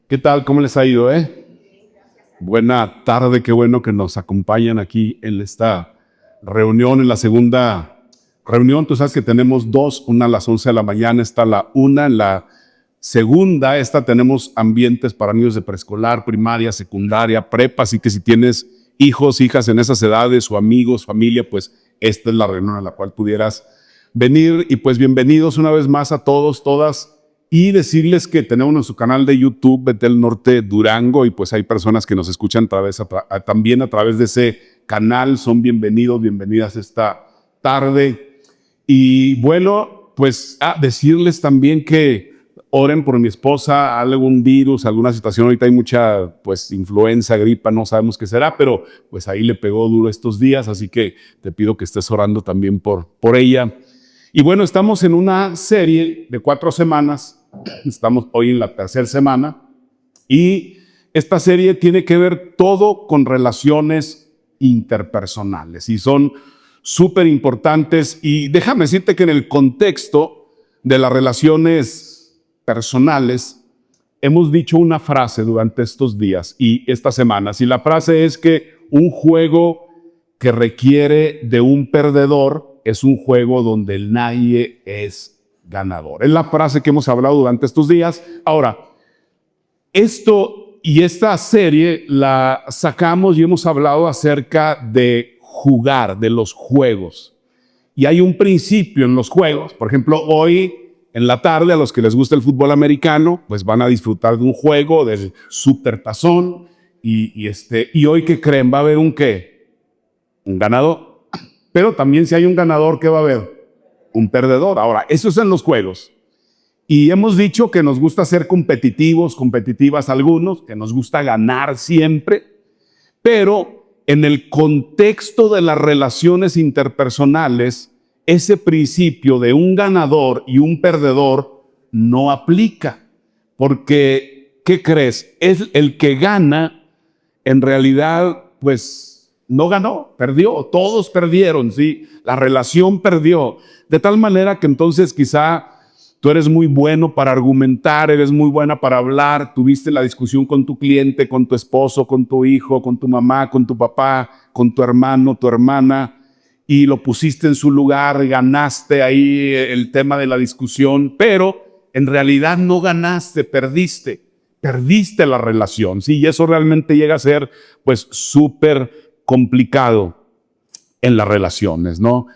¿Qué tal? ¿Cómo les ha ido, Buena tarde, qué bueno que nos acompañan aquí en esta reunión, en la segunda reunión. Tú sabes que tenemos dos, una a las 11 de la mañana, está la una. En la segunda, esta tenemos ambientes para niños de preescolar, primaria, secundaria, prepa, así que si tienes hijos, hijas en esas edades o amigos, familia, pues esta es la reunión a la cual pudieras venir. Y pues bienvenidos una vez más a todos, todas. Y decirles que tenemos nuestro canal de YouTube, Betel Norte Durango, y pues hay personas que nos escuchan también a través de ese canal. Son bienvenidos, bienvenidas esta tarde. Y bueno, pues decirles también que oren por mi esposa, algún virus, alguna situación. Ahorita hay mucha pues influenza, gripa, no sabemos qué será, pero pues ahí le pegó duro estos días, así que te pido que estés orando también por ella. Y bueno, estamos en una serie de 4 semanas. Estamos hoy en la tercera semana y esta serie tiene que ver todo con relaciones interpersonales y son súper importantes. Y déjame decirte que en el contexto de las relaciones personales hemos dicho una frase durante estos días y estas semanas, y la frase es que un juego que requiere de un perdedor es un juego donde nadie es ganador. Es la frase que hemos hablado durante estos días. Ahora, esta serie la sacamos y hemos hablado acerca de jugar, de los juegos. Y hay un principio en los juegos. Por ejemplo, hoy en la tarde, a los que les gusta el fútbol americano, pues van a disfrutar de un juego del Supertazón. Y hoy, ¿qué creen? Va a haber un ganador. Pero también si hay un ganador, ¿qué va a haber? Un perdedor. Ahora, eso es en los juegos. Y hemos dicho que nos gusta ser competitivos, competitivas algunos, que nos gusta ganar siempre, pero en el contexto de las relaciones interpersonales, ese principio de un ganador y un perdedor no aplica. Porque, ¿qué crees? Es el que gana, en realidad, pues no ganó, perdió, todos perdieron, ¿sí? La relación perdió. De tal manera que entonces quizá tú eres muy bueno para argumentar, eres muy buena para hablar, tuviste la discusión con tu cliente, con tu esposo, con tu hijo, con tu mamá, con tu papá, con tu hermano, tu hermana, y lo pusiste en su lugar, ganaste ahí el tema de la discusión, pero en realidad no ganaste, perdiste la relación, ¿sí? Y eso realmente llega a ser pues súper complicado en las relaciones, ¿no?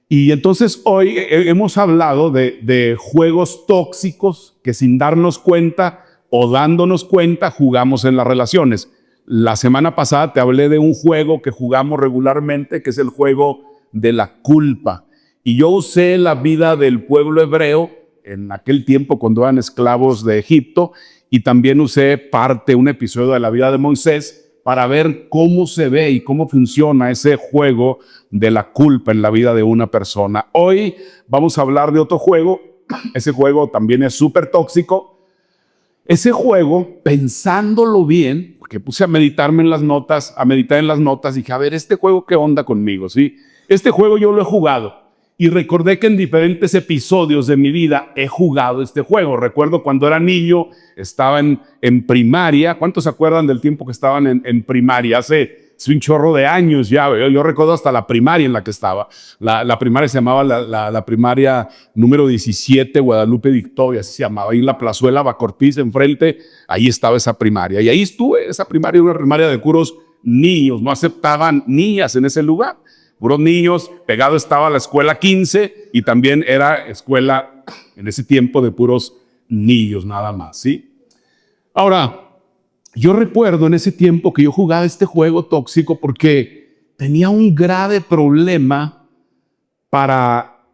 Y entonces hoy hemos hablado de juegos tóxicos que sin darnos cuenta o dándonos cuenta jugamos en las relaciones. La semana pasada te hablé de un juego que jugamos regularmente, que es el juego de la culpa. Y yo usé la vida del pueblo hebreo en aquel tiempo cuando eran esclavos de Egipto, y también usé un episodio de la vida de Moisés para ver cómo se ve y cómo funciona ese juego de la culpa en la vida de una persona. Hoy vamos a hablar de otro juego. Ese juego también es súper tóxico. Ese juego, pensándolo bien, porque puse a meditar en las notas, dije, a ver, este juego, ¿qué onda conmigo? ¿Sí? Este juego yo lo he jugado. Y recordé que en diferentes episodios de mi vida he jugado este juego. Recuerdo cuando era niño, estaba en primaria. ¿Cuántos se acuerdan del tiempo que estaban en primaria? Hace un chorro de años ya. Yo recuerdo hasta la primaria en la que estaba. La primaria se llamaba la primaria número 17, Guadalupe Victoria, así se llamaba. Ahí en la plazuela Bacortiz, enfrente, ahí estaba esa primaria. Y ahí estuve, esa primaria, una primaria de puros niños. No aceptaban niñas en ese lugar. Puros niños, pegado estaba la escuela 15 y también era escuela en ese tiempo de puros niños nada más, ¿sí? Ahora, yo recuerdo en ese tiempo que yo jugaba este juego tóxico porque tenía un grave problema para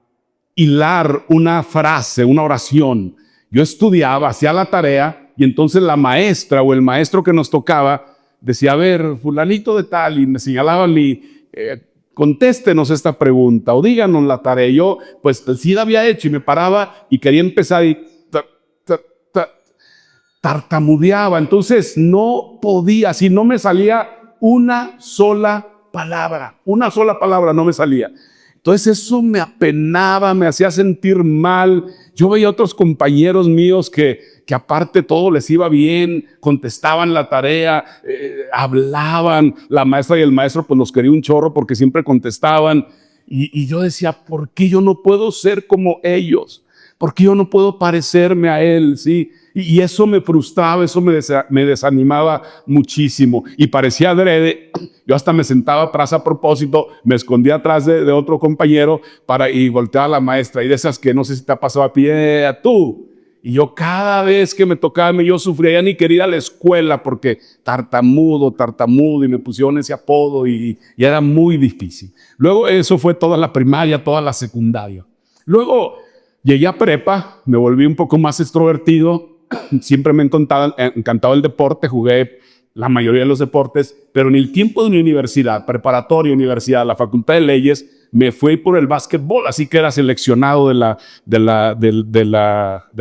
hilar una frase, una oración. Yo estudiaba, hacía la tarea y entonces la maestra o el maestro que nos tocaba decía, a ver, fulanito de tal, y me señalaban contéstenos esta pregunta o díganos la tarea. Yo, pues sí la había hecho y me paraba y quería empezar y tartamudeaba. Entonces no podía, si no me salía una sola palabra no me salía. Entonces eso me apenaba, me hacía sentir mal. Yo veía otros compañeros míos que que aparte todo les iba bien, contestaban la tarea, hablaban, la maestra y el maestro pues los quería un chorro porque siempre contestaban. Y yo decía, ¿por qué yo no puedo ser como ellos? ¿Por qué yo no puedo parecerme a él? ¿Sí? Y eso me frustraba, eso me desanimaba muchísimo. Y parecía adrede. Yo hasta me sentaba atrás a propósito, me escondía atrás de otro compañero y volteaba a la maestra. Y de esas que no sé si te ha pasado a pie, tú. Y yo cada vez que me tocaba, yo sufría, ya ni quería ir a la escuela porque tartamudo, y me pusieron ese apodo y era muy difícil. Luego eso fue toda la primaria, toda la secundaria. Luego llegué a prepa, me volví un poco más extrovertido, siempre me encantaba el deporte, jugué la mayoría de los deportes, pero en el tiempo de mi universidad, preparatoria, universidad, la Facultad de Leyes, me fui por el básquetbol, así que era seleccionado de la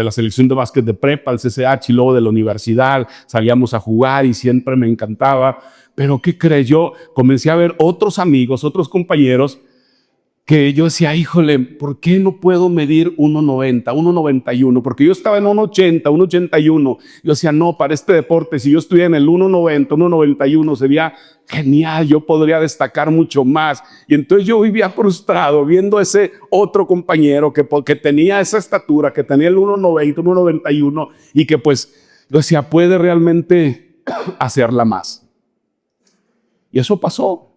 selección de básquet de prepa, el CCH, y luego de la universidad, salíamos a jugar y siempre me encantaba. Pero ¿qué crees? Yo comencé a ver otros amigos, otros compañeros, que yo decía, híjole, ¿por qué no puedo medir 1.90, 1.91? Porque yo estaba en 1.80, 1.81. Yo decía, no, para este deporte, si yo estuviera en el 1.90, 1.91, sería genial, yo podría destacar mucho más. Y entonces yo vivía frustrado viendo ese otro compañero que tenía esa estatura, que tenía el 1.90, 1.91, y que pues, yo decía, puede realmente hacerla más. Y eso pasó.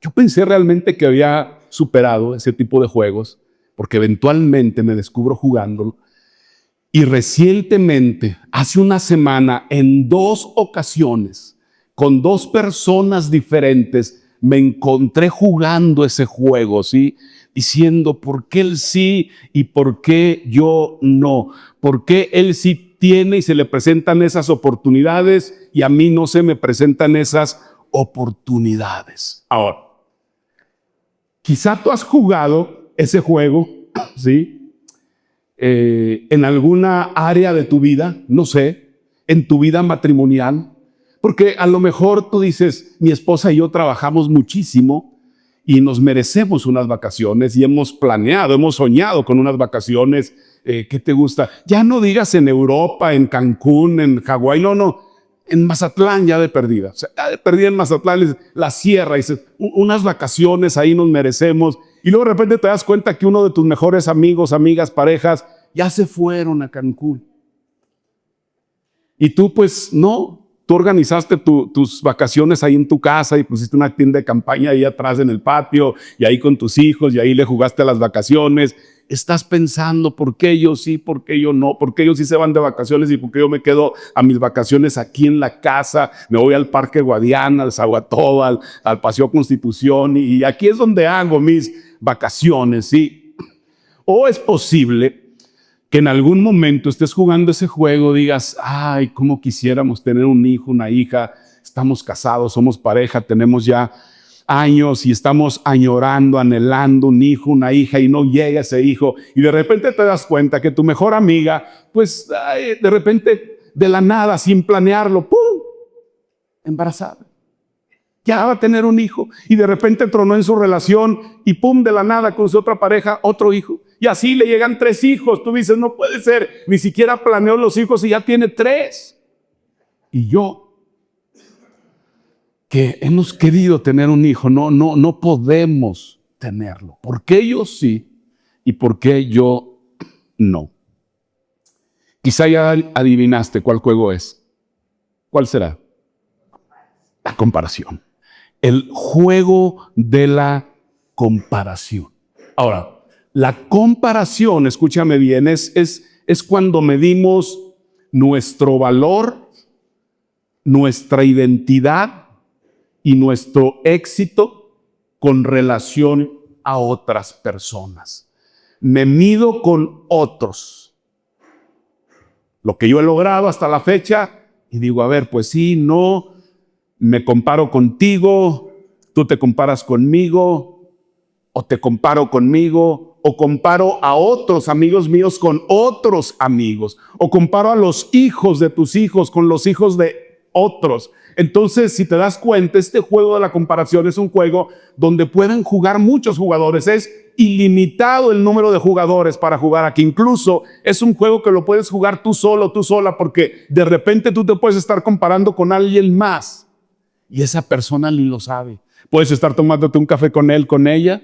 Yo pensé realmente que había superado ese tipo de juegos, porque eventualmente me descubro jugándolo. Y recientemente, hace una semana, en 2 ocasiones, con 2 personas diferentes, me encontré jugando ese juego, ¿sí? Diciendo, ¿por qué él sí y por qué yo no? ¿Por qué él sí tiene y se le presentan esas oportunidades y a mí no se me presentan esas oportunidades? Ahora, quizá tú has jugado ese juego, ¿sí? En alguna área de tu vida, no sé, en tu vida matrimonial, porque a lo mejor tú dices, mi esposa y yo trabajamos muchísimo y nos merecemos unas vacaciones y hemos planeado, hemos soñado con unas vacaciones. ¿Qué te gusta? Ya no digas en Europa, en Cancún, en Hawái, no. En Mazatlán ya de perdida. O sea, ya de perdida en Mazatlán, la sierra, dices, unas vacaciones ahí nos merecemos. Y luego de repente te das cuenta que uno de tus mejores amigos, amigas, parejas, ya se fueron a Cancún. Y tú pues no, tú organizaste tus vacaciones ahí en tu casa y pusiste una tienda de campaña ahí atrás en el patio y ahí con tus hijos y ahí le jugaste a las vacaciones. Estás pensando, ¿por qué yo sí, por qué yo no? ¿Por qué ellos sí se van de vacaciones y por qué yo me quedo a mis vacaciones aquí en la casa? Me voy al Parque Guadiana, al Zaguatoba, al Paseo Constitución y aquí es donde hago mis vacaciones, ¿sí? O es posible que en algún momento estés jugando ese juego, digas, ay, cómo quisiéramos tener un hijo, una hija, estamos casados, somos pareja, tenemos ya años y estamos añorando, anhelando un hijo, una hija y no llega ese hijo y de repente te das cuenta que tu mejor amiga, pues de repente de la nada, sin planearlo, ¡pum!, embarazada. Ya va a tener un hijo y de repente tronó en su relación y ¡pum!, de la nada con su otra pareja, otro hijo. Y así le llegan 3 hijos. Tú dices, no puede ser, ni siquiera planeó los hijos y ya tiene 3. Y yo, que hemos querido tener un hijo, no podemos tenerlo. ¿Por qué ellos sí y por qué yo no? Quizá ya adivinaste cuál juego es. ¿Cuál será? La comparación. El juego de la comparación. Ahora, la comparación, escúchame bien, es cuando medimos nuestro valor, nuestra identidad y nuestro éxito con relación a otras personas. Me mido con otros. Lo que yo he logrado hasta la fecha y digo, a ver, pues sí, no, me comparo contigo, tú te comparas conmigo, o te comparo conmigo, o comparo a otros amigos míos con otros amigos, o comparo a los hijos de tus hijos con los hijos de otros. Entonces, si te das cuenta, este juego de la comparación es un juego donde pueden jugar muchos jugadores. Es ilimitado el número de jugadores para jugar aquí. Incluso es un juego que lo puedes jugar tú solo, tú sola, porque de repente tú te puedes estar comparando con alguien más y esa persona ni lo sabe. Puedes estar tomándote un café con él, con ella,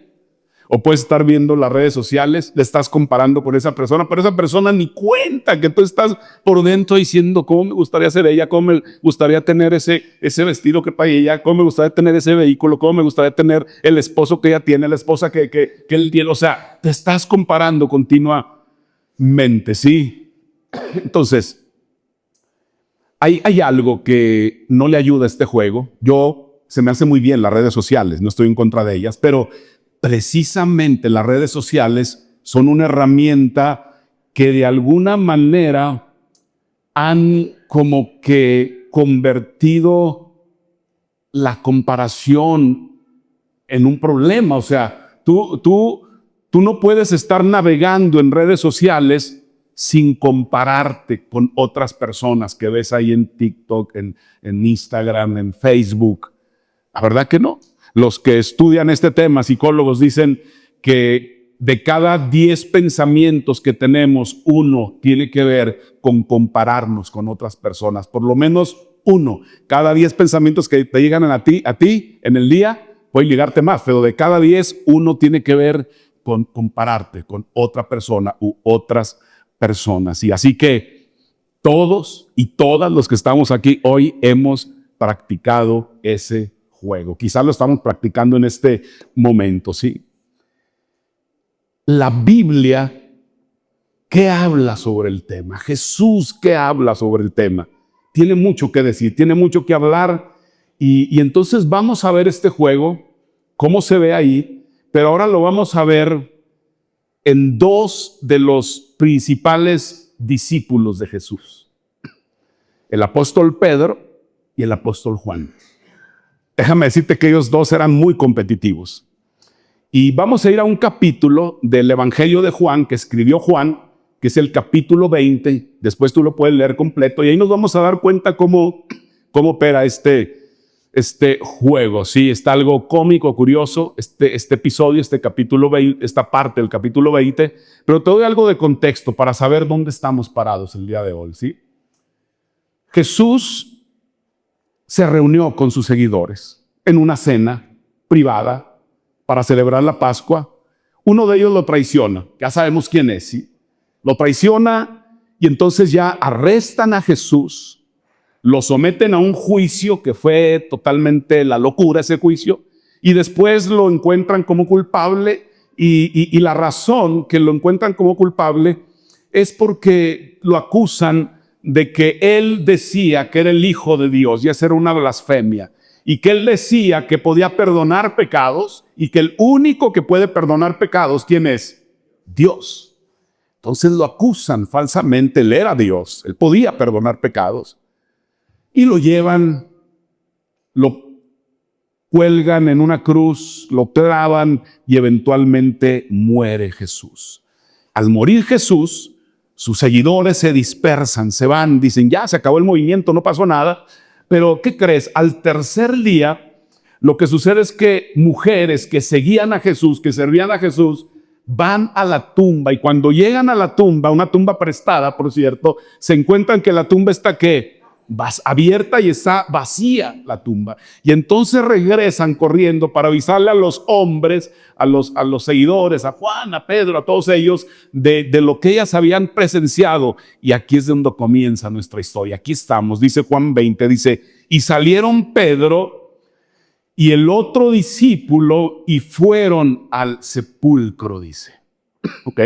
o puedes estar viendo las redes sociales, le estás comparando con esa persona, pero esa persona ni cuenta que tú estás por dentro diciendo cómo me gustaría ser ella, cómo me gustaría tener ese vestido que trae ella, cómo me gustaría tener ese vehículo, cómo me gustaría tener el esposo que ella tiene, la esposa que él tiene. O sea, te estás comparando continuamente, ¿sí? Entonces, hay algo que no le ayuda a este juego. Se me hace muy bien las redes sociales, no estoy en contra de ellas, pero precisamente las redes sociales son una herramienta que de alguna manera han como que convertido la comparación en un problema. O sea, tú no puedes estar navegando en redes sociales sin compararte con otras personas que ves ahí en TikTok, en Instagram, en Facebook. La verdad que no. Los que estudian este tema, psicólogos, dicen que de cada 10 pensamientos que tenemos, uno tiene que ver con compararnos con otras personas. Por lo menos uno. Cada 10 pensamientos que te llegan a ti en el día, pueden llegarte más, pero de cada 10, uno tiene que ver con compararte con otra persona u otras personas. Y así que todos y todas los que estamos aquí hoy hemos practicado ese juego. Quizás lo estamos practicando en este momento, ¿sí? La Biblia, ¿qué habla sobre el tema? Jesús, ¿qué habla sobre el tema? Tiene mucho que decir, tiene mucho que hablar y entonces vamos a ver este juego, cómo se ve ahí, pero ahora lo vamos a ver en dos de los principales discípulos de Jesús. El apóstol Pedro y el apóstol Juan. Déjame decirte que ellos dos eran muy competitivos. Y vamos a ir a un capítulo del Evangelio de Juan que escribió Juan, que es el capítulo 20. Después tú lo puedes leer completo y ahí nos vamos a dar cuenta cómo opera este juego. Sí, está algo cómico, curioso, este episodio, este capítulo 20, esta parte del capítulo 20, pero te doy algo de contexto para saber dónde estamos parados el día de hoy, ¿sí? Jesús se reunió con sus seguidores en una cena privada para celebrar la Pascua. Uno de ellos lo traiciona, ya sabemos quién es, ¿sí? Lo traiciona y entonces ya arrestan a Jesús, lo someten a un juicio que fue totalmente la locura ese juicio, y después lo encuentran como culpable y la razón que lo encuentran como culpable es porque lo acusan de que él decía que era el Hijo de Dios y esa era una blasfemia y que él decía que podía perdonar pecados y que el único que puede perdonar pecados, ¿quién es? Dios. Entonces lo acusan falsamente, él era Dios, él podía perdonar pecados y lo llevan, lo cuelgan en una cruz, lo clavan y eventualmente muere Jesús. Al morir Jesús, sus seguidores se dispersan, se van, dicen, ya se acabó el movimiento, no pasó nada. Pero, ¿qué crees? Al tercer día, lo que sucede es que mujeres que seguían a Jesús, que servían a Jesús, van a la tumba. Y cuando llegan a la tumba, una tumba prestada, por cierto, se encuentran que la tumba está, ¿qué? Abierta y está vacía la tumba. Y entonces regresan corriendo para avisarle a los hombres, a los seguidores, a Juan, a Pedro, a todos ellos, de lo que ellas habían presenciado. Y aquí es donde comienza nuestra historia. Aquí estamos, dice Juan 20, dice, y salieron Pedro y el otro discípulo y fueron al sepulcro, dice. ¿Ok?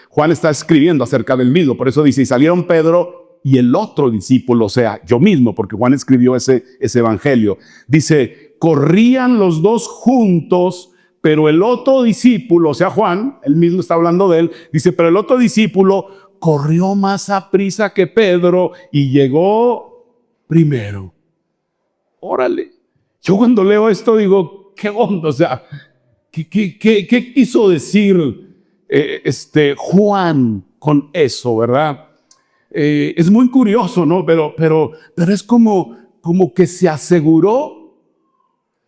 Juan está escribiendo acerca del mismo, por eso dice, y salieron Pedro y el otro discípulo, o sea, yo mismo, porque Juan escribió ese evangelio. Dice, corrían los dos juntos, pero el otro discípulo, o sea, Juan, él mismo está hablando de él, dice, pero el otro discípulo corrió más aprisa que Pedro y llegó primero. Órale. Yo cuando leo esto digo, ¿qué onda? O sea, ¿qué quiso decir Juan con eso, verdad? Es muy curioso, ¿no? Pero es como que se aseguró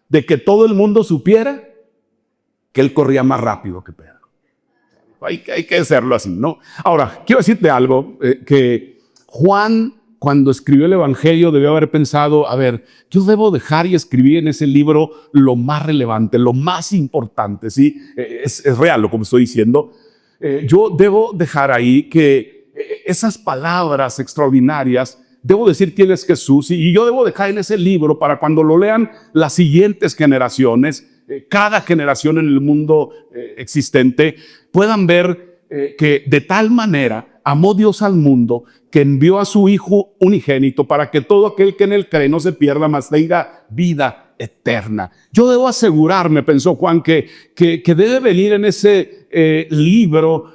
de que todo el mundo supiera que él corría más rápido que Pedro. Hay que hacerlo así, ¿no? Ahora, quiero decirte algo, que Juan, cuando escribió el Evangelio, debió haber pensado, a ver, yo debo dejar y escribir en ese libro lo más relevante, lo más importante, ¿sí? Es real lo que me estoy diciendo. Yo debo dejar ahí que esas palabras extraordinarias, debo decir quién es Jesús, y yo debo dejar en ese libro para cuando lo lean las siguientes generaciones, cada generación en el mundo existente, puedan ver que de tal manera amó Dios al mundo que envió a su Hijo unigénito para que todo aquel que en él cree no se pierda, mas tenga vida eterna. Yo debo asegurarme, pensó Juan, que debe venir en ese libro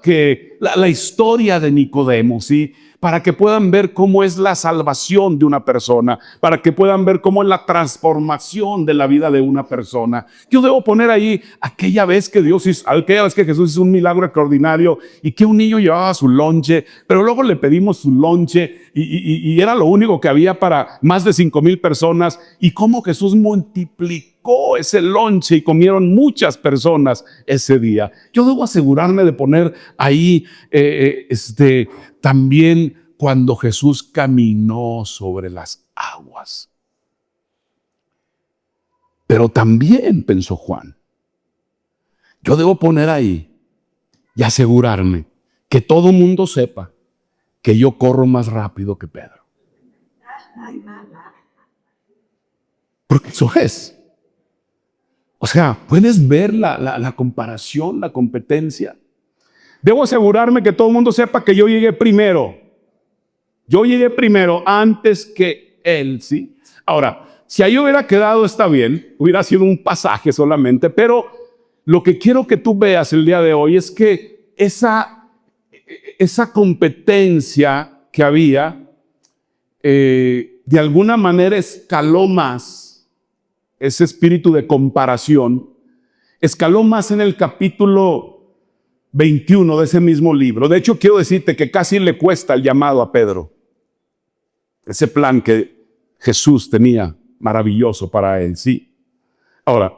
que la historia de Nicodemo, ¿sí? Para que puedan ver cómo es la salvación de una persona, para que puedan ver cómo es la transformación de la vida de una persona. Yo debo poner ahí aquella vez que Jesús hizo un milagro extraordinario y que un niño llevaba su lonche, pero luego le pedimos su lonche y era lo único que había para más de 5,000 personas, y cómo Jesús multiplicó ese lonche y comieron muchas personas ese día. Yo debo asegurarme de poner ahí también cuando Jesús caminó sobre las aguas. Pero también, pensó Juan, yo debo poner ahí y asegurarme que todo mundo sepa que yo corro más rápido que Pedro. Porque eso es. O sea, puedes ver la comparación, la competencia. Debo asegurarme que todo el mundo sepa que yo llegué primero. Yo llegué primero antes que él, ¿sí? Ahora, si ahí hubiera quedado, está bien, hubiera sido un pasaje solamente, pero lo que quiero que tú veas el día de hoy es que esa competencia que había, de alguna manera escaló más, ese espíritu de comparación, escaló más en el capítulo 21 de ese mismo libro. De hecho, quiero decirte que casi le cuesta el llamado a Pedro. Ese plan que Jesús tenía maravilloso para él, sí. Ahora,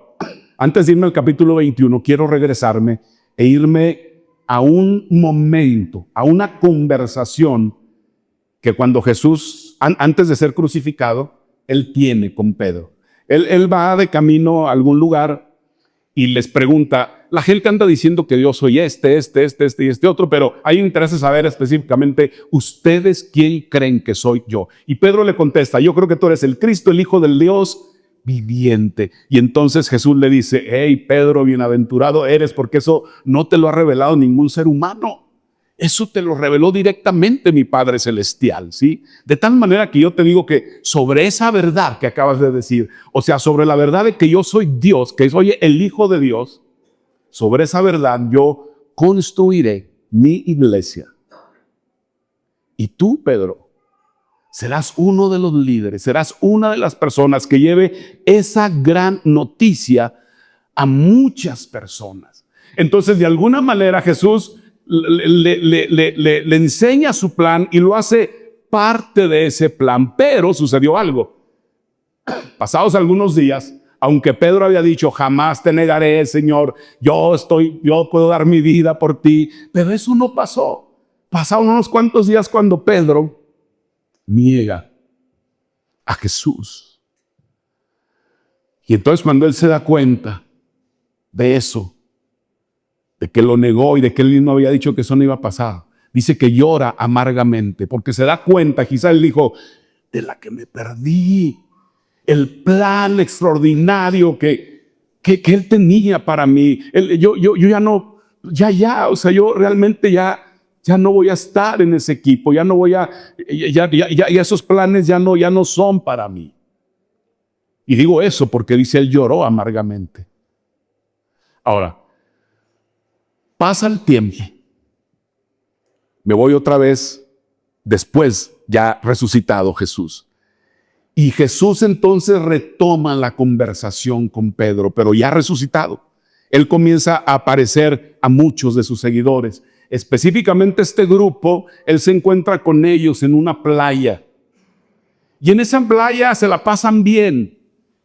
antes de irme al capítulo 21, quiero regresarme e irme a un momento, a una conversación que cuando Jesús, antes de ser crucificado, él tiene con Pedro. Él va de camino a algún lugar y les pregunta, la gente anda diciendo que yo soy este y este otro, pero a mí me interesa saber específicamente, ¿ustedes quién creen que soy yo? Y Pedro le contesta, yo creo que tú eres el Cristo, el Hijo del Dios viviente. Y entonces Jesús le dice, hey Pedro, bienaventurado eres, porque eso no te lo ha revelado ningún ser humano. Eso te lo reveló directamente mi Padre Celestial, ¿sí? De tal manera que yo te digo que sobre esa verdad que acabas de decir, o sea, sobre la verdad de que yo soy Dios, que soy el Hijo de Dios, sobre esa verdad yo construiré mi iglesia. Y tú, Pedro, serás uno de los líderes, serás una de las personas que lleve esa gran noticia a muchas personas. Entonces, de alguna manera, Jesús le enseña su plan y lo hace parte de ese plan. Pero sucedió algo. Pasados algunos días, aunque Pedro había dicho, jamás te negaré, Señor, yo puedo dar mi vida por ti, pero eso no pasó. Pasaron unos cuantos días cuando Pedro niega a Jesús. Y entonces cuando él se da cuenta de eso, de que lo negó y de que él mismo había dicho que eso no iba a pasar, dice que llora amargamente porque se da cuenta, quizá él dijo, de la que me perdí, el plan extraordinario que él tenía para mí. Yo ya no, o sea, yo realmente ya no voy a estar en ese equipo, ya no voy a, ya esos planes ya no son para mí. Y digo eso porque dice, él lloró amargamente. Ahora, pasa el tiempo. Me voy otra vez después, ya resucitado Jesús. Y Jesús entonces retoma la conversación con Pedro, pero ya resucitado. Él comienza a aparecer a muchos de sus seguidores. Específicamente este grupo, él se encuentra con ellos en una playa. Y en esa playa se la pasan bien.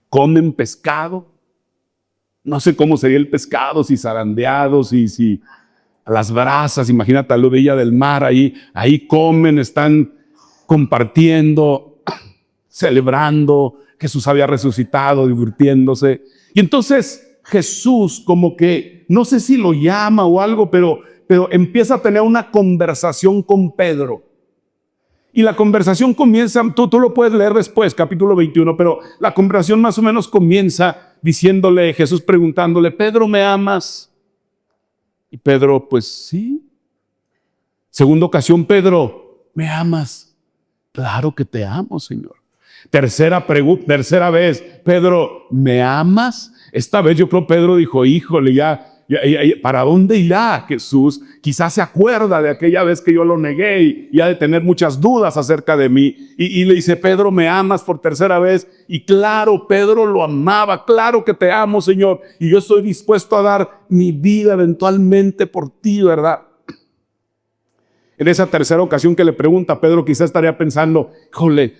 Comen pescado, No sé cómo sería el pescado, si zarandeados, si a las brasas, imagínate a la orilla del mar, ahí comen, están compartiendo, celebrando, Jesús había resucitado, divirtiéndose. Y entonces Jesús como que, no sé si lo llama o algo, pero empieza a tener una conversación con Pedro. Y la conversación comienza, tú lo puedes leer después, capítulo 21, pero la conversación más o menos comienza diciéndole, Jesús preguntándole, Pedro, ¿me amas? Y Pedro, pues sí. Segunda ocasión, Pedro, ¿me amas? Claro que te amo, Señor. Tercera vez, Pedro, ¿me amas? Esta vez yo creo Pedro dijo, híjole, ya, ¿para dónde irá Jesús? Quizás se acuerda de aquella vez que yo lo negué y ha de tener muchas dudas acerca de mí. Y le dice, Pedro, ¿me amas por tercera vez? Y claro, Pedro lo amaba, claro que te amo, Señor. Y yo estoy dispuesto a dar mi vida eventualmente por ti, ¿verdad? En esa tercera ocasión que le pregunta, Pedro quizás estaría pensando, híjole,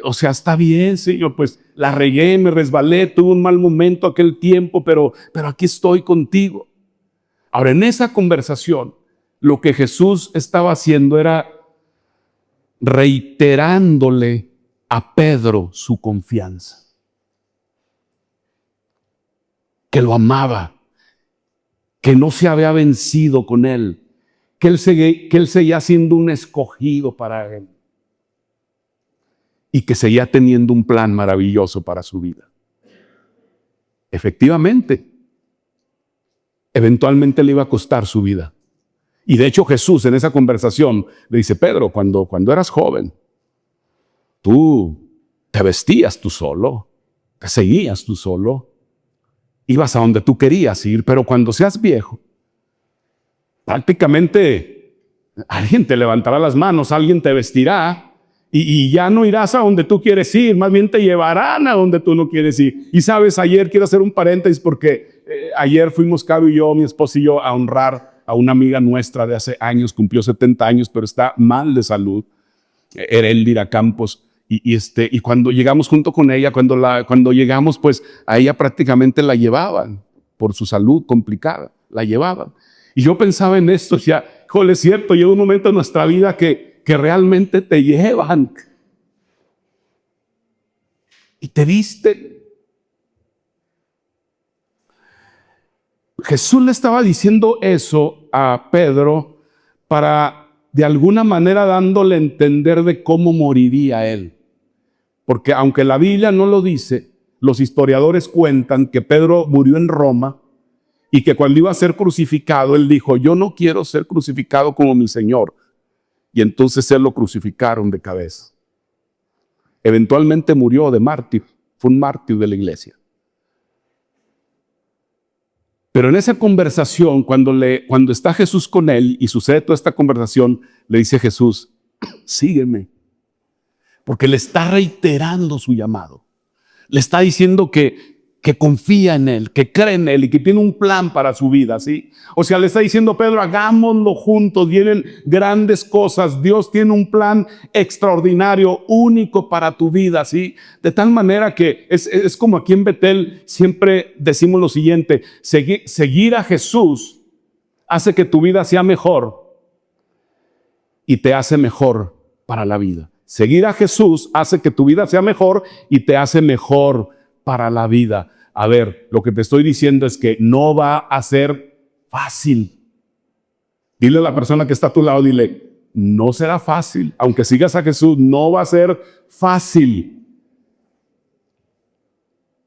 o sea, está bien, Señor, pues la regué, me resbalé, tuve un mal momento aquel tiempo, pero aquí estoy contigo. Ahora, en esa conversación, lo que Jesús estaba haciendo era reiterándole a Pedro su confianza, que lo amaba, que no se había vencido con él, que él seguía siendo un escogido para él y que seguía teniendo un plan maravilloso para su vida. Efectivamente, eventualmente le iba a costar su vida. Y de hecho Jesús en esa conversación le dice, Pedro, cuando eras joven, tú te vestías tú solo, te seguías tú solo, ibas a donde tú querías ir, pero cuando seas viejo, prácticamente alguien te levantará las manos, alguien te vestirá y ya no irás a donde tú quieres ir, más bien te llevarán a donde tú no quieres ir. Y sabes, ayer quiero hacer un paréntesis porque ayer fuimos Caro y yo, mi esposo y yo, a honrar a una amiga nuestra de hace años, cumplió 70 años, pero está mal de salud, Heréldira Campos. Y cuando llegamos junto con ella, cuando llegamos, pues a ella prácticamente la llevaban por su salud complicada, la llevaban. Y yo pensaba en esto, ya, híjole, es cierto, llega un momento en nuestra vida que realmente te llevan y te visten. Jesús le estaba diciendo eso a Pedro para de alguna manera dándole a entender de cómo moriría él. Porque aunque la Biblia no lo dice, los historiadores cuentan que Pedro murió en Roma y que cuando iba a ser crucificado, él dijo, yo no quiero ser crucificado como mi Señor. Y entonces él lo crucificaron de cabeza. Eventualmente murió de mártir, fue un mártir de la iglesia. Pero en esa conversación, cuando está Jesús con él y sucede toda esta conversación, le dice Jesús, sígueme. Porque le está reiterando su llamado. Le está diciendo que confía en él, que cree en él y que tiene un plan para su vida, ¿sí? O sea, le está diciendo, Pedro, hagámoslo juntos, vienen grandes cosas, Dios tiene un plan extraordinario, único para tu vida, ¿sí? De tal manera que es como aquí en Betel siempre decimos lo siguiente, seguir a Jesús hace que tu vida sea mejor y te hace mejor para la vida. Seguir a Jesús hace que tu vida sea mejor y te hace mejor para la vida. A ver, lo que te estoy diciendo es que no va a ser fácil. Dile a la persona que está a tu lado, dile, no será fácil. Aunque sigas a Jesús, no va a ser fácil.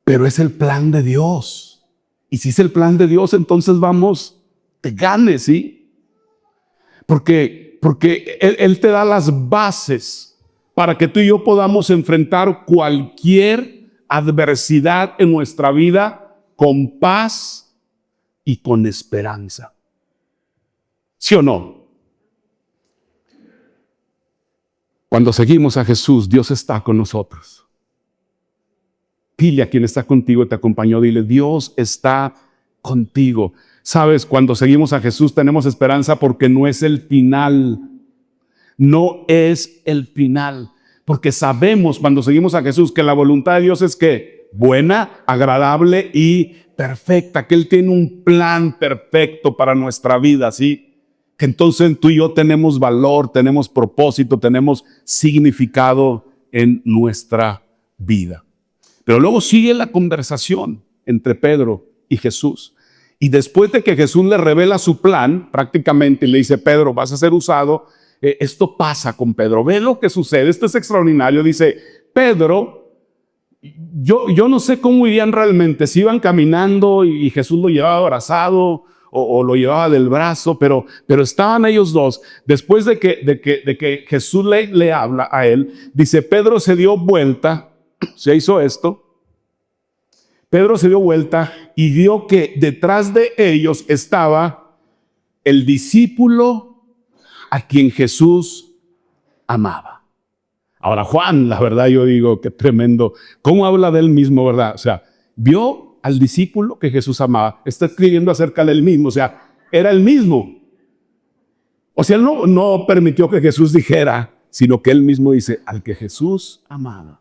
Pero es el plan de Dios. Y si es el plan de Dios, entonces vamos, te ganes, ¿sí? Porque Él te da las bases para que tú y yo podamos enfrentar cualquier adversidad en nuestra vida con paz y con esperanza. ¿Sí o no? Cuando seguimos a Jesús, Dios está con nosotros. Dile a quien está contigo, te acompañó, dile, Dios está contigo. Sabes, cuando seguimos a Jesús tenemos esperanza porque no es el final. No es el final. Porque sabemos cuando seguimos a Jesús que la voluntad de Dios es que buena, agradable y perfecta, que Él tiene un plan perfecto para nuestra vida, ¿sí? Que entonces tú y yo tenemos valor, tenemos propósito, tenemos significado en nuestra vida. Pero luego sigue la conversación entre Pedro y Jesús. Y después de que Jesús le revela su plan, prácticamente le dice: Pedro, vas a ser usado. Esto pasa con Pedro. Ve lo que sucede. Esto es extraordinario. Dice: Pedro, yo no sé cómo irían realmente. Si iban caminando y Jesús lo llevaba abrazado o lo llevaba del brazo, pero estaban ellos dos. Después de que Jesús le habla a él, dice: Pedro se dio vuelta, se hizo esto. Pedro se dio vuelta y vio que detrás de ellos estaba el discípulo a quien Jesús amaba. Ahora, Juan, la verdad, yo digo, qué tremendo. ¿Cómo habla de él mismo, verdad? O sea, vio al discípulo que Jesús amaba. Está escribiendo acerca del mismo, o sea, era el mismo. O sea, él no permitió que Jesús dijera, sino que él mismo dice: al que Jesús amaba.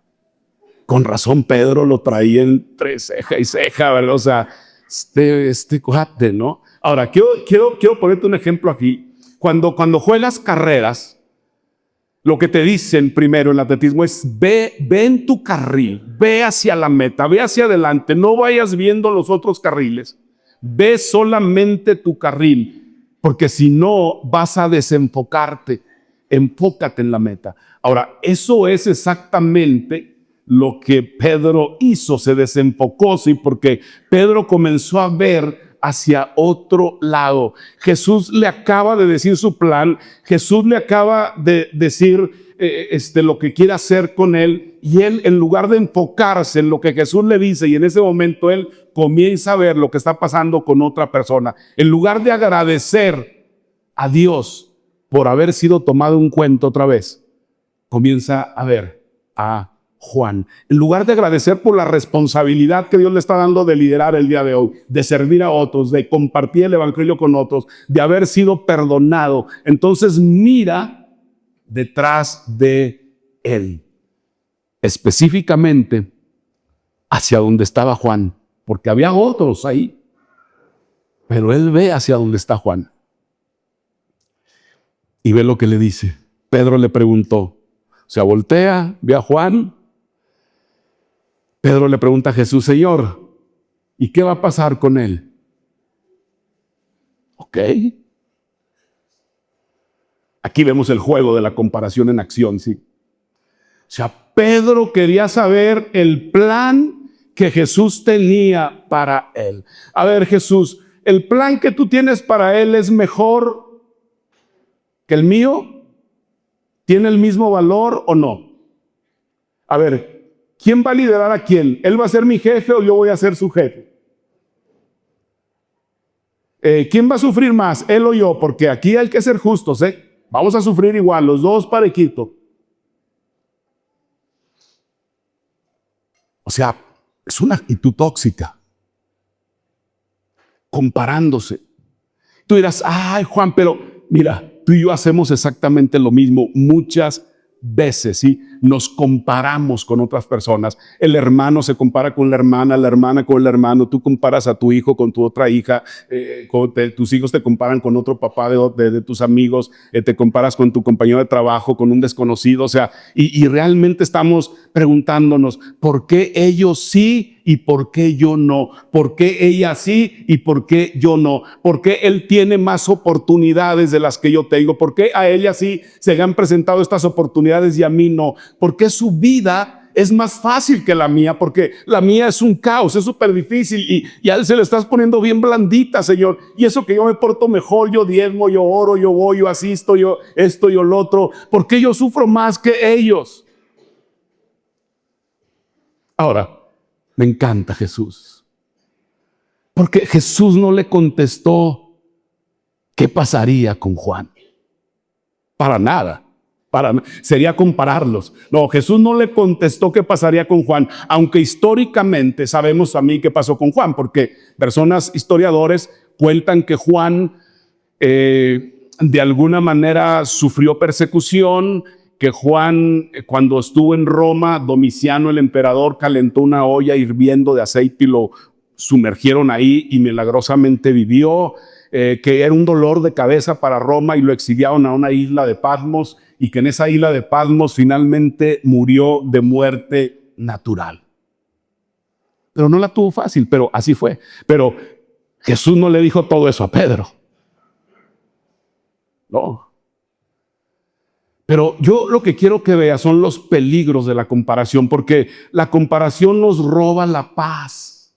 Con razón Pedro lo traía entre ceja y ceja, ¿verdad? O sea, este cuate, ¿no? Ahora, quiero ponerte un ejemplo aquí. Cuando juegas carreras, lo que te dicen primero en el atletismo es: ve en tu carril, ve hacia la meta, ve hacia adelante, no vayas viendo los otros carriles, ve solamente tu carril, porque si no vas a desenfocarte, enfócate en la meta. Ahora, eso es exactamente lo que Pedro hizo, se desenfocó, ¿sí? Porque Pedro comenzó a ver hacia otro lado. Jesús le acaba de decir su plan, Jesús le acaba de decir lo que quiere hacer con él, y él, en lugar de enfocarse en lo que Jesús le dice, y en ese momento él comienza a ver lo que está pasando con otra persona, en lugar de agradecer a Dios por haber sido tomado en cuenta otra vez, comienza a ver a Juan. En lugar de agradecer por la responsabilidad que Dios le está dando de liderar el día de hoy, de servir a otros, de compartir el evangelio con otros, de haber sido perdonado, entonces mira detrás de él, específicamente hacia donde estaba Juan, porque había otros ahí, pero él ve hacia donde está Juan y ve lo que le dice. Pedro le preguntó, o sea, voltea, ve a Juan. Pedro le pregunta a Jesús: Señor, ¿y qué va a pasar con él? Ok. Aquí vemos el juego de la comparación en acción, ¿sí? O sea, Pedro quería saber el plan que Jesús tenía para él. A ver, Jesús, ¿el plan que tú tienes para él es mejor que el mío? ¿Tiene el mismo valor o no? A ver, ¿quién va a liderar a quién? ¿Él va a ser mi jefe o yo voy a ser su jefe? ¿Quién va a sufrir más? ¿Él o yo? Porque aquí hay que ser justos, ¿eh? Vamos a sufrir igual, los dos parejito. O sea, es una actitud tóxica. Comparándose. Tú dirás: ay, Juan, pero mira, tú y yo hacemos exactamente lo mismo muchas veces, ¿sí? Nos comparamos con otras personas. El hermano se compara con la hermana con el hermano. Tú comparas a tu hijo con tu otra hija. Tus hijos te comparan con otro papá de tus amigos. Te comparas con tu compañero de trabajo, con un desconocido. O sea, y realmente estamos preguntándonos: ¿por qué ellos sí y por qué yo no? ¿Por qué ella sí y por qué yo no? ¿Por qué él tiene más oportunidades de las que yo tengo? ¿Por qué a ella sí se le han presentado estas oportunidades y a mí no? ¿Por qué su vida es más fácil que la mía? Porque la mía es un caos, es súper difícil y a él se le estás poniendo bien blandita, Señor. Y eso que yo me porto mejor, yo diezmo, yo oro, yo voy, yo asisto, yo esto, yo lo otro. ¿Por qué yo sufro más que ellos? Ahora, me encanta Jesús, porque Jesús no le contestó qué pasaría con Juan. Para nada. Sería compararlos. No, Jesús no le contestó qué pasaría con Juan, aunque históricamente sabemos también qué pasó con Juan, porque personas historiadores cuentan que Juan de alguna manera sufrió persecución que Juan, cuando estuvo en Roma, Domiciano, el emperador, calentó una olla hirviendo de aceite y lo sumergieron ahí y milagrosamente vivió, que era un dolor de cabeza para Roma y lo exiliaron a una isla de Patmos, y que en esa isla de Patmos finalmente murió de muerte natural. Pero no la tuvo fácil, pero así fue. Pero Jesús no le dijo todo eso a Pedro. No. Pero yo lo que quiero que vea son los peligros de la comparación, porque la comparación nos roba la paz.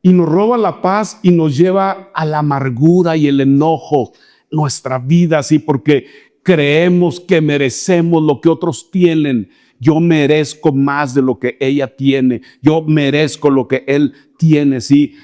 Y nos roba la paz y nos lleva a la amargura y el enojo, nuestra vida, sí, porque creemos que merecemos lo que otros tienen. Yo merezco más de lo que ella tiene. Yo merezco lo que él tiene, sí.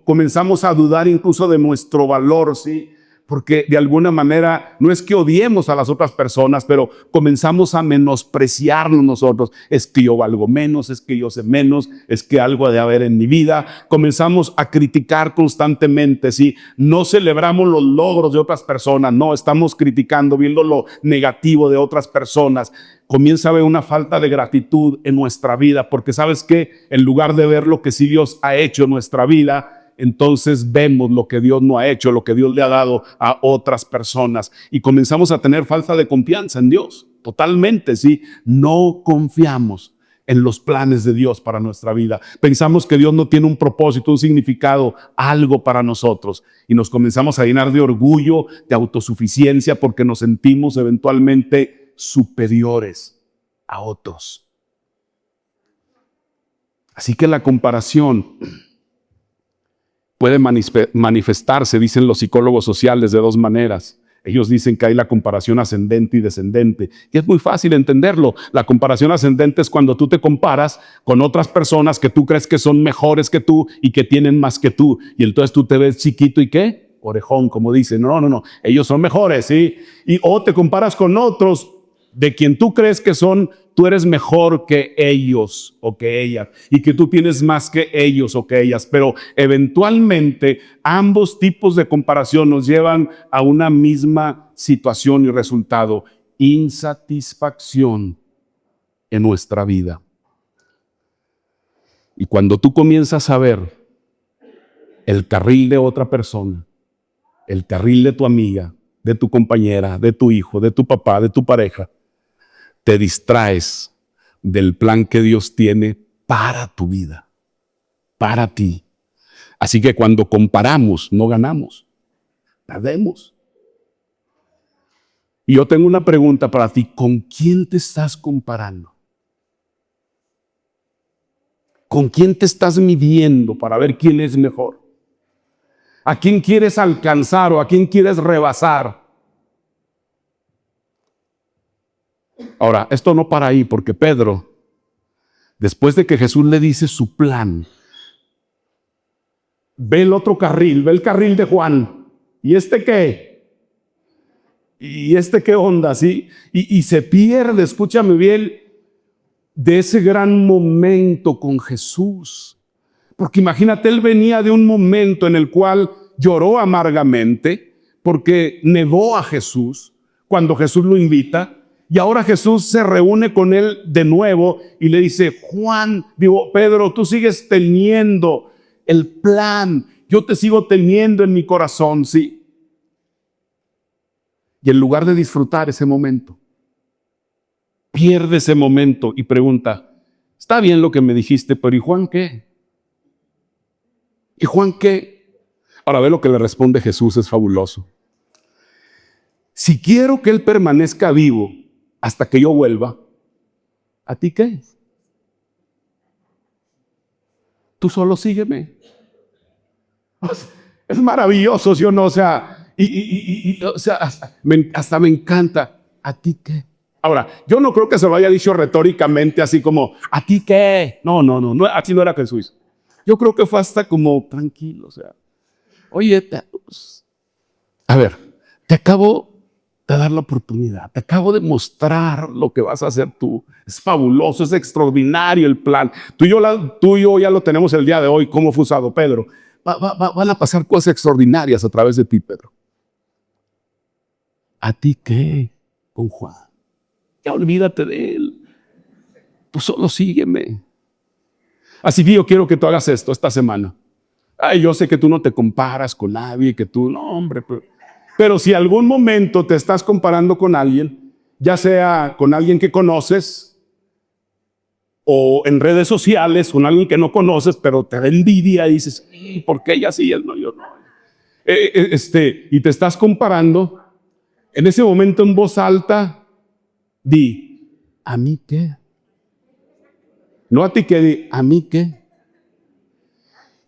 Comenzamos a dudar incluso de nuestro valor, sí. Porque de alguna manera no es que odiemos a las otras personas, pero comenzamos a menospreciarnos nosotros. Es que yo valgo menos, es que yo sé menos, es que algo ha de haber en mi vida. Comenzamos a criticar constantemente, ¿sí? No celebramos los logros de otras personas, no, estamos criticando, viendo lo negativo de otras personas. Comienza a haber una falta de gratitud en nuestra vida, porque ¿sabes qué? En lugar de ver lo que sí Dios ha hecho en nuestra vida, entonces vemos lo que Dios no ha hecho, lo que Dios le ha dado a otras personas, y comenzamos a tener falta de confianza en Dios, totalmente, ¿sí? No confiamos en los planes de Dios para nuestra vida. Pensamos que Dios no tiene un propósito, un significado, algo para nosotros, y nos comenzamos a llenar de orgullo, de autosuficiencia, porque nos sentimos eventualmente superiores a otros. Así que la comparación puede manifestarse, dicen los psicólogos sociales, de dos maneras. Ellos dicen que hay la comparación ascendente y descendente. Y es muy fácil entenderlo. La comparación ascendente es cuando tú te comparas con otras personas que tú crees que son mejores que tú y que tienen más que tú. Y entonces tú te ves chiquito y ¿qué? Orejón, como dicen. No. Ellos son mejores, ¿sí? O te comparas con otros de quien tú crees que tú eres mejor que ellos o que ellas, y que tú tienes más que ellos o que ellas, pero eventualmente ambos tipos de comparación nos llevan a una misma situación y resultado: insatisfacción en nuestra vida. Y cuando tú comienzas a ver el carril de otra persona, el carril de tu amiga, de tu compañera, de tu hijo, de tu papá, de tu pareja, te distraes del plan que Dios tiene para tu vida, para ti. Así que cuando comparamos, no ganamos, perdemos. Y yo tengo una pregunta para ti: ¿con quién te estás comparando? ¿Con quién te estás midiendo para ver quién es mejor? ¿A quién quieres alcanzar o a quién quieres rebasar? Ahora, esto no para ahí, porque Pedro, después de que Jesús le dice su plan, ve el otro carril, ve el carril de Juan. ¿Y este qué? ¿Y este qué onda? ¿Sí? Y se pierde, escúchame bien, de ese gran momento con Jesús. Porque imagínate, él venía de un momento en el cual lloró amargamente porque negó a Jesús cuando Jesús lo invita. Y ahora Jesús se reúne con él de nuevo y le dice: Pedro, tú sigues teniendo el plan, yo te sigo teniendo en mi corazón, sí. Y en lugar de disfrutar ese momento, pierde ese momento y pregunta: está bien lo que me dijiste, pero ¿y Juan qué? ¿Y Juan qué? Ahora ve lo que le responde Jesús, es fabuloso. Si quiero que él permanezca vivo hasta que yo vuelva, ¿a ti qué? Tú solo sígueme. Es maravilloso, ¿sí o no? O sea, hasta me encanta. ¿A ti qué? Ahora, yo no creo que se lo haya dicho retóricamente así como: ¿a ti qué? No, así no era Jesús. Yo creo que fue hasta como tranquilo, o sea, oye, a ver, te acabo de dar la oportunidad, te acabo de mostrar lo que vas a hacer tú. Es fabuloso, es extraordinario el plan. Tú y yo ya lo tenemos el día de hoy, cómo fue usado Pedro. Van a pasar cosas extraordinarias a través de ti, Pedro. ¿A ti qué? Con Juan. Ya olvídate de él. Tú solo sígueme. Así que yo quiero que tú hagas esto esta semana. Ay, yo sé que tú no te comparas con nadie, que tú, no, hombre, pero si algún momento te estás comparando con alguien, ya sea con alguien que conoces o en redes sociales, con alguien que no conoces, pero te da envidia y dices, ¿por qué ella sí y él no? Yo no. Y te estás comparando, en ese momento en voz alta, di, ¿a mí qué? No a ti qué, di, ¿a mí qué?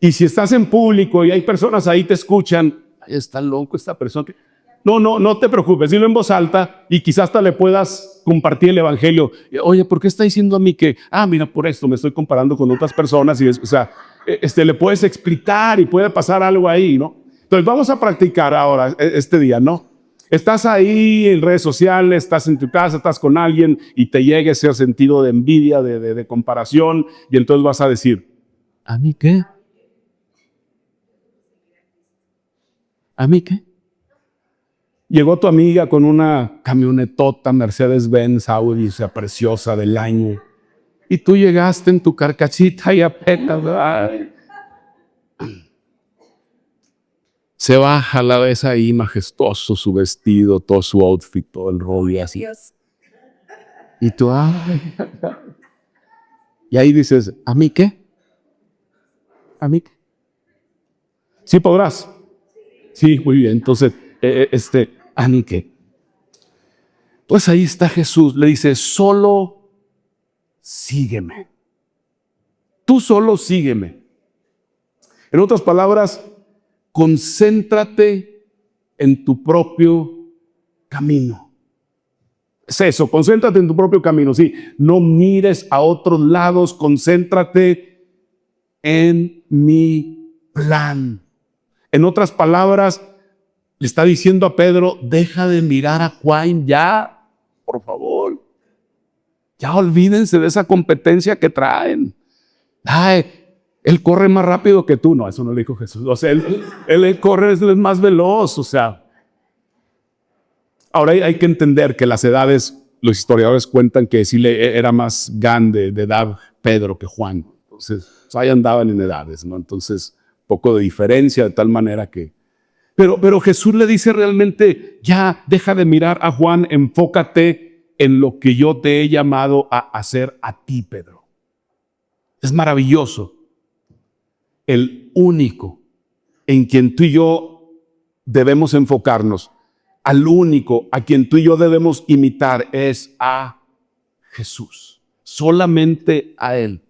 Y si estás en público y hay personas ahí te escuchan, ay, está loco esta persona. No te preocupes, dilo en voz alta y quizás hasta le puedas compartir el evangelio. Oye, ¿por qué está diciendo a mí que, mira, por esto me estoy comparando con otras personas? Y o sea, le puedes explicar y puede pasar algo ahí, ¿no? Entonces vamos a practicar ahora, este día, ¿no? Estás ahí en redes sociales, estás en tu casa, estás con alguien y te llega ese sentido de envidia, de comparación, y entonces vas a decir, ¿a mí qué? ¿A mí qué? Llegó tu amiga con una camionetota Mercedes-Benz Audi, o sea, preciosa del año. Y tú llegaste en tu carcachita y apenas, ay. Se baja, la ves ahí majestuoso su vestido, todo su outfit, todo el rollo así. Y tú, ay. Y ahí dices, ¿a mí qué? ¿A mí qué? ¿Sí podrás? Sí, muy bien. Entonces, ¿a mí qué? Pues ahí está Jesús, le dice, solo sígueme. Tú solo sígueme. En otras palabras, concéntrate en tu propio camino. Es eso, concéntrate en tu propio camino, sí. No mires a otros lados, concéntrate en mi plan. En otras palabras, le está diciendo a Pedro, deja de mirar a Juan ya, por favor. Ya olvídense de esa competencia que traen. Ay, él corre más rápido que tú. No, eso no le dijo Jesús. O sea, él corre, es más veloz. O sea, ahora hay que entender que las edades, los historiadores cuentan que sí era más grande de edad Pedro que Juan. Entonces, ahí andaban en edades, ¿no? Entonces, poco de diferencia, de tal manera que... Pero Jesús le dice realmente, ya deja de mirar a Juan, enfócate en lo que yo te he llamado a hacer a ti, Pedro. Es maravilloso. El único en quien tú y yo debemos enfocarnos, al único a quien tú y yo debemos imitar es a Jesús. Solamente a Él.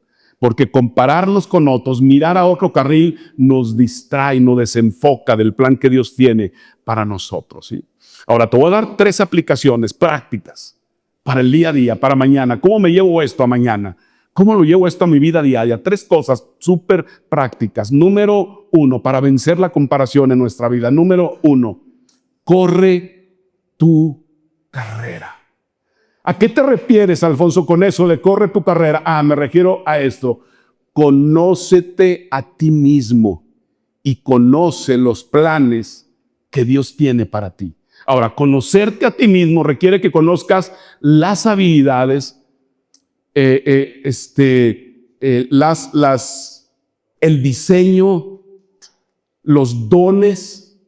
Porque compararnos con otros, mirar a otro carril, nos distrae, nos desenfoca del plan que Dios tiene para nosotros, ¿sí? Ahora te voy a dar 3 aplicaciones prácticas para el día a día, para mañana. ¿Cómo me llevo esto a mañana? ¿Cómo lo llevo esto a mi vida diaria? 3 cosas súper prácticas. Número 1, para vencer la comparación en nuestra vida. Número 1, corre tu carrera. ¿A qué te refieres, Alfonso, con eso de corre tu carrera? Me refiero a esto. Conócete a ti mismo y conoce los planes que Dios tiene para ti. Ahora, conocerte a ti mismo requiere que conozcas las habilidades, el diseño, los dones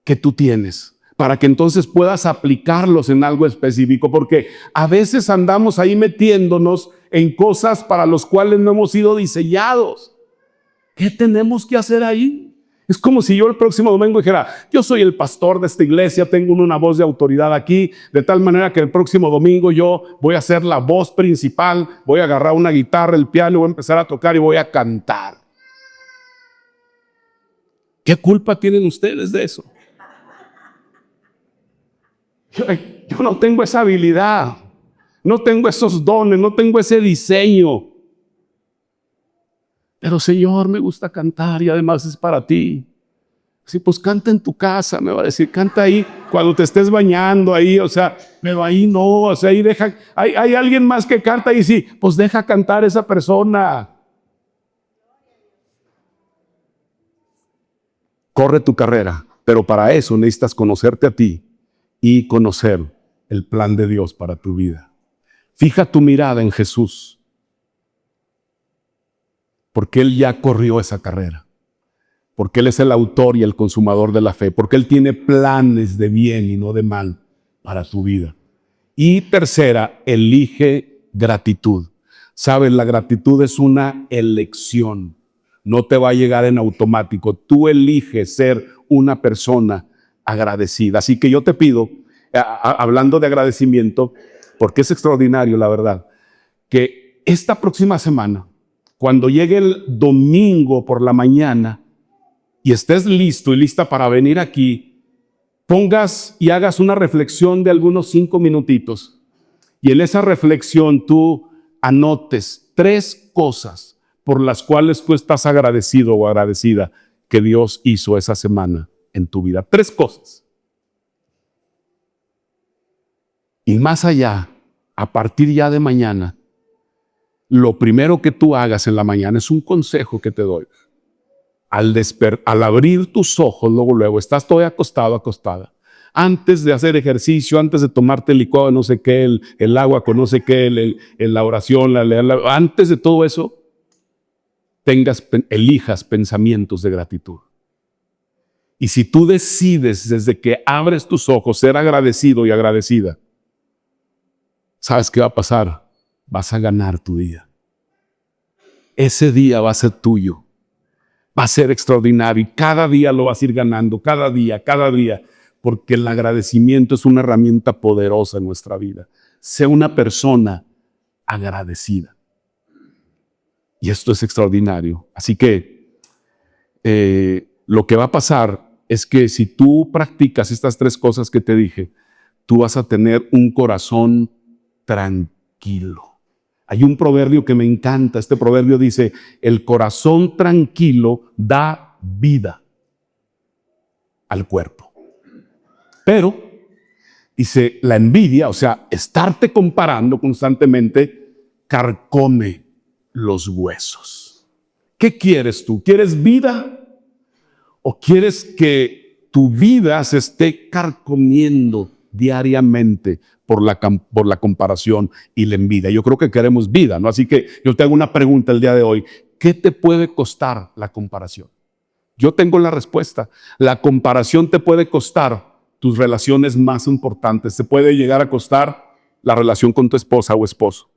que tú tienes, para que entonces puedas aplicarlos en algo específico, porque a veces andamos ahí metiéndonos en cosas para las cuales no hemos sido diseñados. ¿Qué tenemos que hacer ahí? Es como si yo el próximo domingo dijera, yo soy el pastor de esta iglesia, tengo una voz de autoridad aquí, de tal manera que el próximo domingo yo voy a ser la voz principal, voy a agarrar una guitarra, el piano, voy a empezar a tocar y voy a cantar. ¿Qué culpa tienen ustedes de eso? Yo no tengo esa habilidad, no tengo esos dones, no tengo ese diseño. Pero Señor, me gusta cantar y además es para ti. Sí, pues canta en tu casa, me va a decir, canta ahí cuando te estés bañando ahí, o sea, pero ahí no, o sea, ahí deja, hay alguien más que canta y sí, pues deja cantar esa persona. Corre tu carrera, pero para eso necesitas conocerte a ti y conocer el plan de Dios para tu vida. Fija tu mirada en Jesús, porque Él ya corrió esa carrera, porque Él es el autor y el consumador de la fe, porque Él tiene planes de bien y no de mal para tu vida. Y tercera, elige gratitud. Sabes, la gratitud es una elección. No te va a llegar en automático. Tú eliges ser una persona agradecida. Así que yo te pido, hablando de agradecimiento, porque es extraordinario, la verdad, que esta próxima semana, cuando llegue el domingo por la mañana y estés listo y lista para venir aquí, pongas y hagas una reflexión de algunos 5 minutitos. Y en esa reflexión tú anotes 3 cosas por las cuales tú estás agradecido o agradecida que Dios hizo esa semana en tu vida. 3 cosas. Y más allá, a partir ya de mañana, lo primero que tú hagas en la mañana es un consejo que te doy. Al abrir tus ojos, luego, estás todo acostado, acostada. Antes de hacer ejercicio, antes de tomarte el licuado, no sé qué, el agua con no sé qué, la oración, antes de todo eso, elijas pensamientos de gratitud. Y si tú decides desde que abres tus ojos ser agradecido y agradecida, ¿sabes qué va a pasar? Vas a ganar tu día. Ese día va a ser tuyo. Va a ser extraordinario y cada día lo vas a ir ganando, cada día, porque el agradecimiento es una herramienta poderosa en nuestra vida. Sé una persona agradecida. Y esto es extraordinario. Así que lo que va a pasar es que si tú practicas estas 3 cosas que te dije, tú vas a tener un corazón tranquilo. Hay un proverbio que me encanta. Este proverbio dice, el corazón tranquilo da vida al cuerpo. Pero, dice, la envidia, o sea, estarte comparando constantemente, carcome los huesos. ¿Qué quieres tú? ¿Quieres vida? ¿O quieres que tu vida se esté carcomiendo diariamente por la comparación y la envidia? Yo creo que queremos vida, ¿no? Así que yo te hago una pregunta el día de hoy. ¿Qué te puede costar la comparación? Yo tengo la respuesta. La comparación te puede costar tus relaciones más importantes. Te puede llegar a costar la relación con tu esposa o esposo.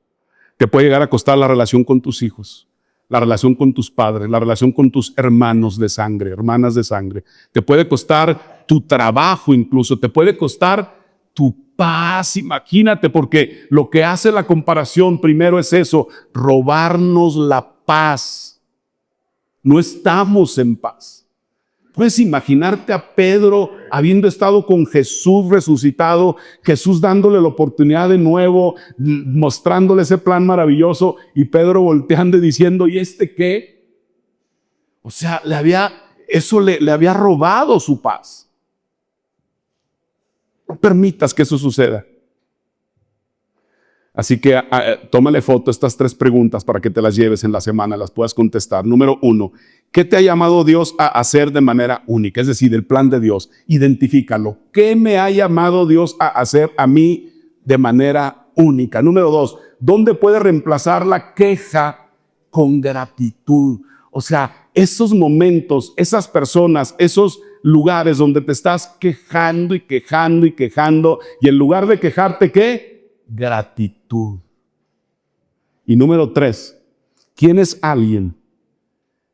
Te puede llegar a costar la relación con tus hijos, la relación con tus padres, la relación con tus hermanos de sangre, hermanas de sangre. Te puede costar tu trabajo incluso, te puede costar tu paz, imagínate, porque lo que hace la comparación primero es eso, robarnos la paz. No estamos en paz. Puedes imaginarte a Pedro habiendo estado con Jesús resucitado, Jesús dándole la oportunidad de nuevo, mostrándole ese plan maravilloso y Pedro volteando y diciendo, ¿y este qué? O sea, eso le había robado su paz. No permitas que eso suceda. Así que tómale foto a estas 3 preguntas para que te las lleves en la semana, las puedas contestar. Número 1, ¿qué te ha llamado Dios a hacer de manera única? Es decir, el plan de Dios, identifícalo. ¿Qué me ha llamado Dios a hacer a mí de manera única? Número 2, ¿dónde puede reemplazar la queja con gratitud? O sea, esos momentos, esas personas, esos lugares donde te estás quejando y quejando y quejando, y en lugar de quejarte, ¿qué? Gratitud. Y número 3, ¿quién es alguien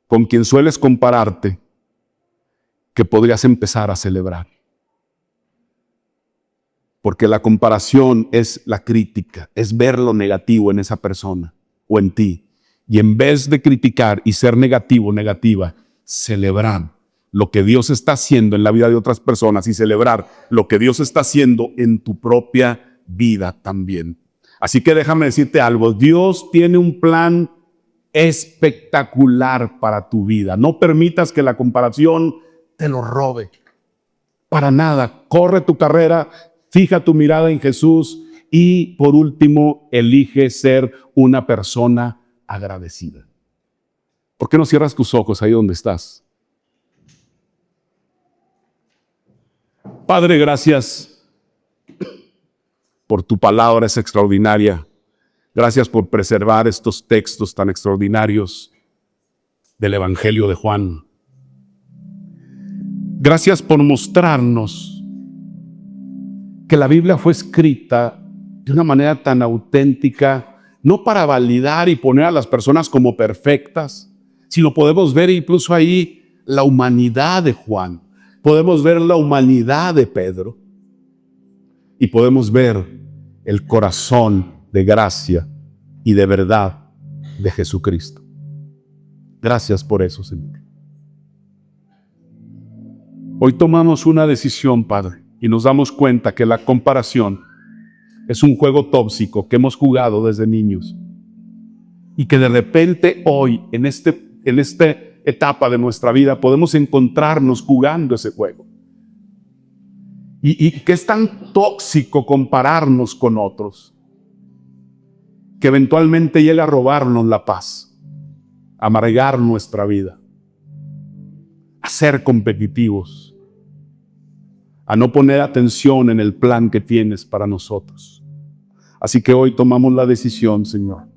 con quien sueles compararte que podrías empezar a celebrar? Porque la comparación es la crítica, es ver lo negativo en esa persona o en ti. Y en vez de criticar y ser negativo, negativa, celebrar lo que Dios está haciendo en la vida de otras personas y celebrar lo que Dios está haciendo en tu propia vida también. Así que déjame decirte algo, Dios tiene un plan espectacular para tu vida. No permitas que la comparación te lo robe. Para nada, corre tu carrera, fija tu mirada en Jesús y por último, elige ser una persona agradecida. ¿Por qué no cierras tus ojos ahí donde estás? Padre, gracias por tu palabra es extraordinaria. Gracias por preservar estos textos tan extraordinarios del Evangelio de Juan. Gracias por mostrarnos que la Biblia fue escrita de una manera tan auténtica, no para validar y poner a las personas como perfectas, sino podemos ver incluso ahí la humanidad de Juan, podemos ver la humanidad de Pedro y podemos ver el corazón de gracia y de verdad de Jesucristo. Gracias por eso, Señor. Hoy tomamos una decisión, Padre, y nos damos cuenta que la comparación es un juego tóxico que hemos jugado desde niños y que de repente hoy, en esta etapa de nuestra vida, podemos encontrarnos jugando ese juego. Y que es tan tóxico compararnos con otros, que eventualmente llega a robarnos la paz, a amargar nuestra vida, a ser competitivos, a no poner atención en el plan que tienes para nosotros. Así que hoy tomamos la decisión, Señor,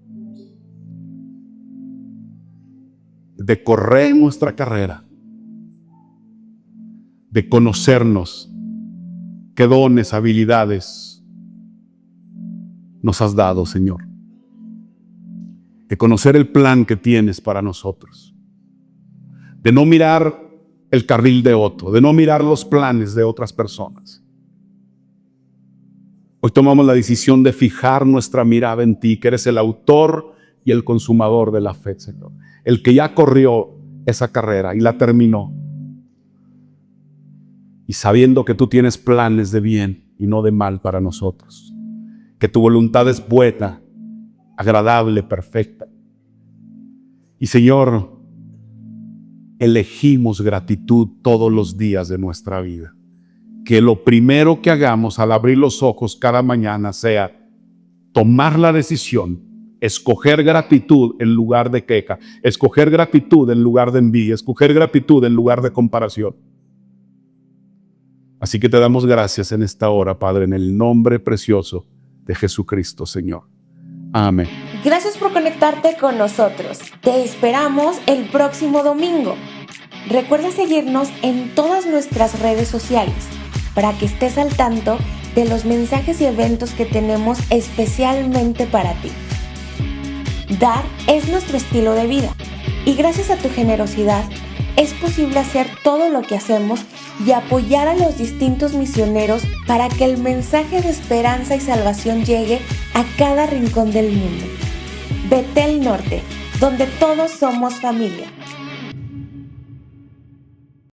de correr nuestra carrera, de conocernos, qué dones, habilidades nos has dado, Señor, de conocer el plan que tienes para nosotros, de no mirar el carril de otro, de no mirar los planes de otras personas. Hoy tomamos la decisión de fijar nuestra mirada en ti, que eres el autor y el consumador de la fe, Señor. El que ya corrió esa carrera y la terminó. Y sabiendo que tú tienes planes de bien y no de mal para nosotros. Que tu voluntad es buena, agradable, perfecta. Y Señor, elegimos gratitud todos los días de nuestra vida. Que lo primero que hagamos al abrir los ojos cada mañana sea tomar la decisión, escoger gratitud en lugar de queja, escoger gratitud en lugar de envidia, escoger gratitud en lugar de comparación. Así que te damos gracias en esta hora, Padre, en el nombre precioso de Jesucristo, Señor. Amén. Gracias por conectarte con nosotros. Te esperamos el próximo domingo. Recuerda seguirnos en todas nuestras redes sociales para que estés al tanto de los mensajes y eventos que tenemos especialmente para ti. Dar es nuestro estilo de vida y gracias a tu generosidad es posible hacer todo lo que hacemos y apoyar a los distintos misioneros para que el mensaje de esperanza y salvación llegue a cada rincón del mundo. Betel Norte, donde todos somos familia.